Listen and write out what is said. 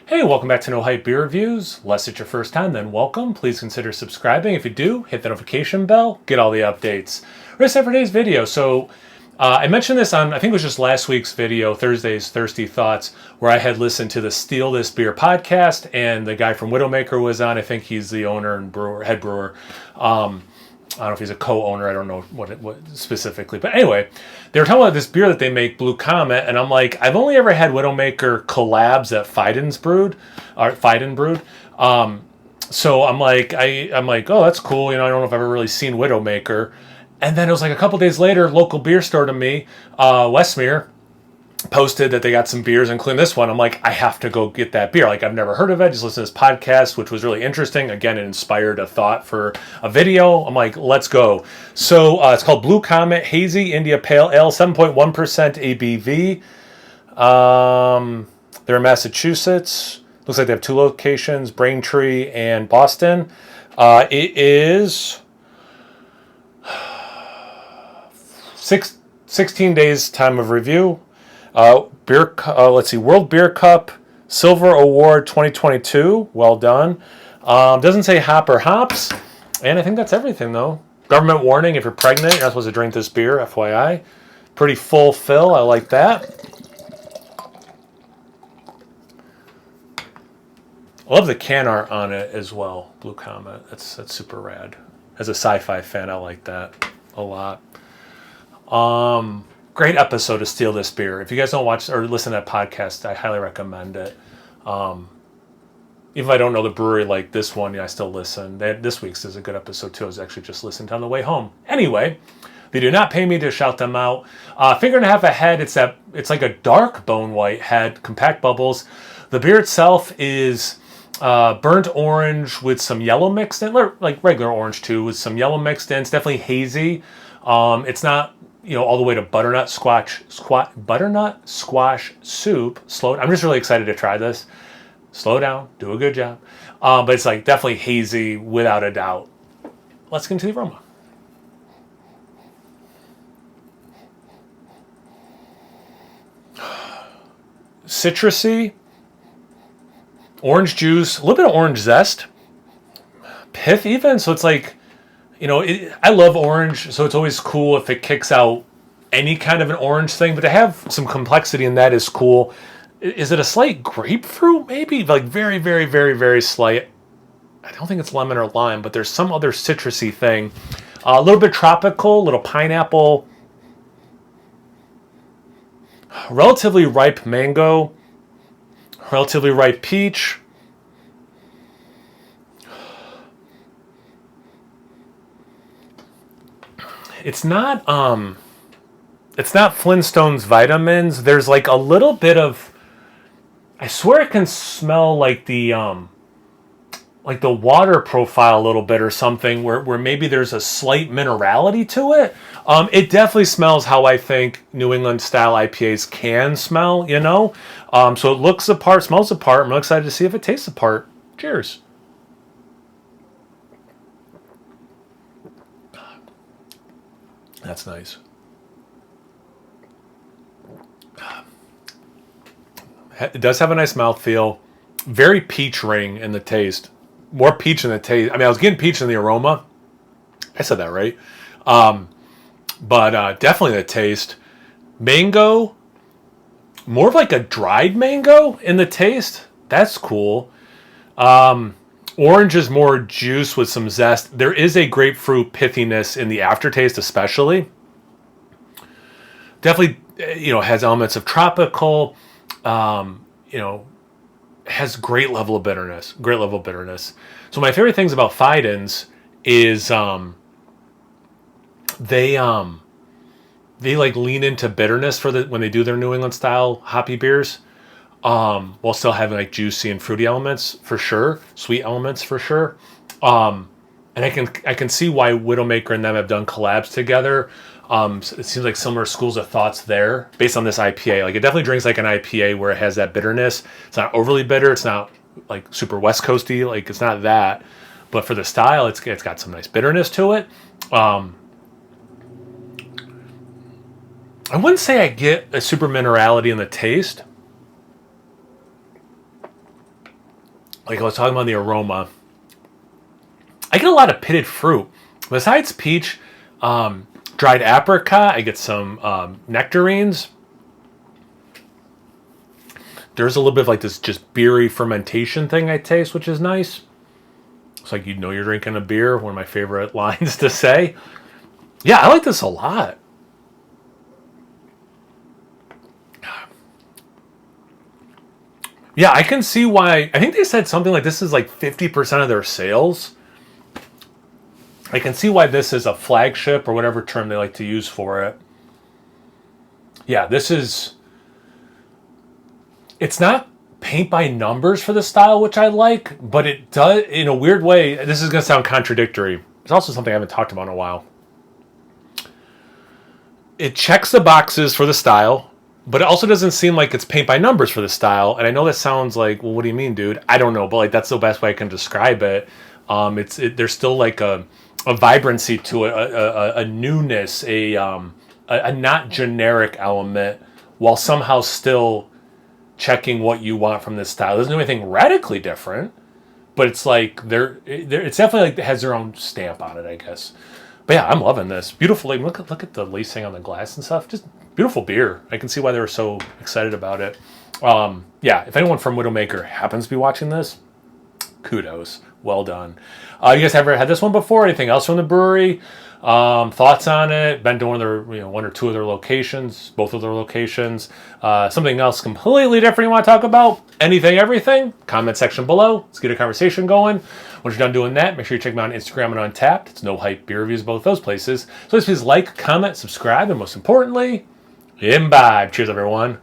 Hey, welcome back to No Hype Beer Reviews. Unless it's your first time, then welcome. Please consider subscribing. If you do, hit the notification bell, get all the updates. We're set for today's video. I mentioned this on, I think it was just last week's video, Thursday's Thirsty Thoughts, where I had listened to the Steal This Beer podcast, and the guy from Widowmaker was on. I think he's the owner and head brewer. I don't know if he's a co-owner. I don't know what specifically. But anyway, they were talking about this beer that they make, Blue Comet, and I'm like, I've only ever had Widowmaker collabs that Fiden's brewed. So I'm like, oh, that's cool. You know, I don't know if I've ever really seen Widowmaker. And then it was like a couple days later, local beer store to me, Westmere, posted that they got some beers, including this one. I'm like, I have to go get that beer. Like, I've never heard of it. Just listened to this podcast, which was really interesting. Again, it inspired a thought for a video. I'm like, let's go. So it's called Blue Comet Hazy India Pale Ale, 7.1% ABV. They're in Massachusetts. Looks like they have two locations, Braintree and Boston. It is 16 days time of review. Let's see, World Beer Cup Silver Award 2022. Well done. Doesn't say hop or hops. And I think that's everything, though. Government warning, if you're pregnant, you're not supposed to drink this beer, FYI. Pretty full fill. I like that. I love the can art on it as well, Blue Comet. That's super rad. As a sci-fi fan, I like that a lot. Great episode to Steal This Beer. If you guys don't watch or listen to that podcast, I highly recommend it. Even if I don't know the brewery like this one, I still listen. This week's is a good episode too. I was actually just listening to on the way home. Anyway, they do not pay me to shout them out. Finger and a half ahead. It's like a dark bone white head, compact bubbles. The beer itself is burnt orange with some yellow mixed in, like regular orange too, with some yellow mixed in. It's definitely hazy. It's not, all the way to butternut squash soup. I'm just really excited to try this. Slow down, do a good job. But it's like definitely hazy without a doubt. Let's get into the aroma. Citrusy, orange juice, a little bit of orange zest, pith even. So it's like, I love orange, so it's always cool if it kicks out any kind of an orange thing, but to have some complexity in that is cool. Is it a slight grapefruit, maybe? Like very, very, very, very slight. I don't think it's lemon or lime, but there's some other citrusy thing. A little bit tropical, a little pineapple. Relatively ripe mango. Relatively ripe peach. It's not Flintstones vitamins. There's like a little bit of, I swear it can smell like the water profile a little bit or something where maybe there's a slight minerality to it. It definitely smells how I think New England style IPAs can smell, So it looks the part, smells the part. I'm really excited to see if it tastes the part. Cheers. That's nice. It does have a nice mouthfeel. Very peach ring in the taste. More peach in the taste. I mean, I was getting peach in the aroma. I said that right. But definitely the taste. Mango. More of like a dried mango in the taste. That's cool. Orange is more juice with some zest. There is a grapefruit pithiness in the aftertaste, especially. Definitely, has elements of tropical. Has great level of bitterness. So my favorite things about Fiden's is they like lean into bitterness when they do their New England style hoppy beers. While still having like juicy and fruity elements for sure, sweet elements for sure. And I can see why Widowmaker and them have done collabs together. It seems like similar schools of thoughts there based on this IPA. Like it definitely drinks like an IPA where it has that bitterness. It's not overly bitter. It's not like super West Coasty. Like it's not that. But for the style, it's got some nice bitterness to it. I wouldn't say I get a super minerality in the taste. like I was talking about the aroma, I get a lot of pitted fruit. Besides peach, dried apricot, I get some nectarines. There's a little bit of like this just beery fermentation thing I taste, which is nice. It's like you know you're drinking a beer, one of my favorite lines to say. Yeah, I like this a lot. Yeah, I can see why. I think they said something like this is like 50% of their sales. I can see why this is a flagship or whatever term they like to use for it. Yeah, this is. It's not paint by numbers for the style, which I like, but it does, in a weird way, this is going to sound contradictory. It's also something I haven't talked about in a while. It checks the boxes for the style, but it also doesn't seem like it's paint by numbers for the style. And I know that sounds like, well, what do you mean, dude? I don't know, but like that's the best way I can describe it. There's still like a vibrancy to it, a newness, a not generic element, while somehow still checking what you want from this style. There's no anything radically different, but it's like it's definitely like it has their own stamp on it, I guess. But yeah, I'm loving this. Beautiful. Look at the lacing on the glass and stuff. Just beautiful beer. I can see why they were so excited about it. Yeah, if anyone from Widowmaker happens to be watching this, kudos. Well done. You guys ever had this one before? Anything else from the brewery? Thoughts on it? Been to one of their, one or two of their locations, both of their locations. Something else completely different you want to talk about? Anything, everything? Comment section below. Let's get a conversation going. Once you're done doing that, make sure you check me out on Instagram and Untapped. It's No Hype Beer Reviews, both those places. So please like, comment, subscribe, and most importantly, imbibe. Cheers, everyone.